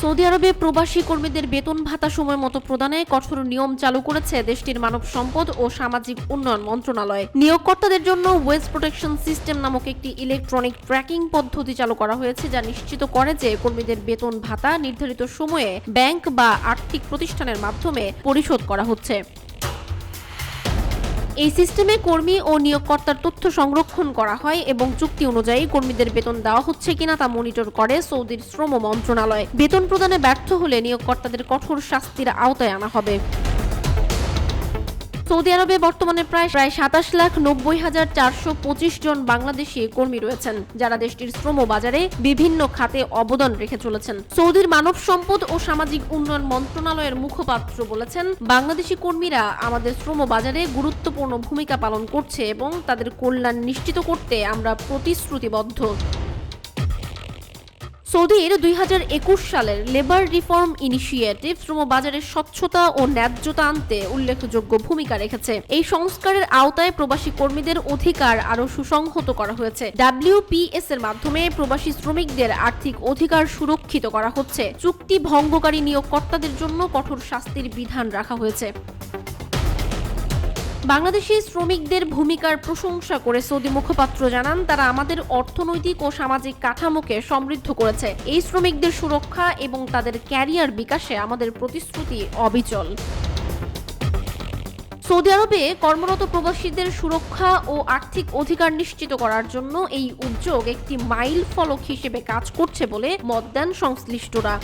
Saudi আরবে প্রবাসী কর্মীদের বেতন ভাতা সময় মতো প্রদানে কঠোর নিয়ম চালু করেছে দেশটির মানব সম্পদ ও সামাজিক উন্নয়ন মন্ত্রণালয়। নিয়োগকর্তাদের জন্য ওয়েজ প্রোটেকশন সিস্টেম নামক একটি ইলেকট্রনিক ট্র্যাকিং পদ্ধতি চালু করা হয়েছে, যা নিশ্চিত করে যে কর্মীদের বেতন ভাতা নির্ধারিত সময়ে ব্যাংক বা আর্থিক প্রতিষ্ঠানের মাধ্যমে পরিশোধ করা হচ্ছে। এই সিস্টেমে কর্মী ও নিয়োগকর্তার তথ্য সংরক্ষণ করা হয় এবং চুক্তি অনুযায়ী কর্মীদের বেতন দেওয়া হচ্ছে কিনা তা মনিটর করে সৌদির শ্রম মন্ত্রণালয়। বেতন প্রদানে ব্যর্থ হলে নিয়োগকর্তাদের কঠোর শাস্তির আওতায় আনা হবে। সৌদি আরবে বর্তমানে প্রায় 27,90,425 জন বাংলাদেশি কর্মী রয়েছেন, যারা দেশটির শ্রম বাজারে বিভিন্ন খাতে অবদান রেখে চলেছেন। সৌদির মানব সম্পদ ও সামাজিক উন্নয়ন মন্ত্রণালয়ের মুখপাত্র বলেছেন, বাংলাদেশি কর্মীরা আমাদের শ্রম বাজারে গুরুত্বপূর্ণ ভূমিকা পালন করছে এবং তাদের কল্যাণ নিশ্চিত করতে আমরা প্রতিশ্রুতিবদ্ধ। সৌদির 2021 সালের লেবার রিফর্ম ইনিশিয়েটিভ শ্রমবাজারের স্বচ্ছতা ও ন্যায্যতা আনতে উল্লেখযোগ্য ভূমিকা রেখেছে। এই সংস্কারের আওতায় প্রবাসী কর্মীদের অধিকার আরও সুসংহত করা হয়েছে। WPS এর মাধ্যমে প্রবাসী শ্রমিকদের আর্থিক অধিকার সুরক্ষিত করা হচ্ছে। চুক্তি ভঙ্গকারী নিয়োগকর্তাদের জন্য কঠোর শাস্তির বিধান রাখা হয়েছে। বাংলাদেশি শ্রমিকদের ভূমিকার প্রশংসা করে সৌদি মুখপাত্র জানান, তারা আমাদের অর্থনৈতিক ও সামাজিক কাঠামোকে সমৃদ্ধ করেছে। এই শ্রমিকদের সুরক্ষা এবং তাদের ক্যারিয়ার বিকাশে আমাদের প্রতিশ্রুতি অবিচল। সৌদি আরবে কর্মরত প্রবাসীদের সুরক্ষা ও আর্থিক অধিকার নিশ্চিত করার জন্য এই উদ্যোগ একটি মাইল ফলক হিসেবে কাজ করছে বলে মত দেন সংশ্লিষ্টরা।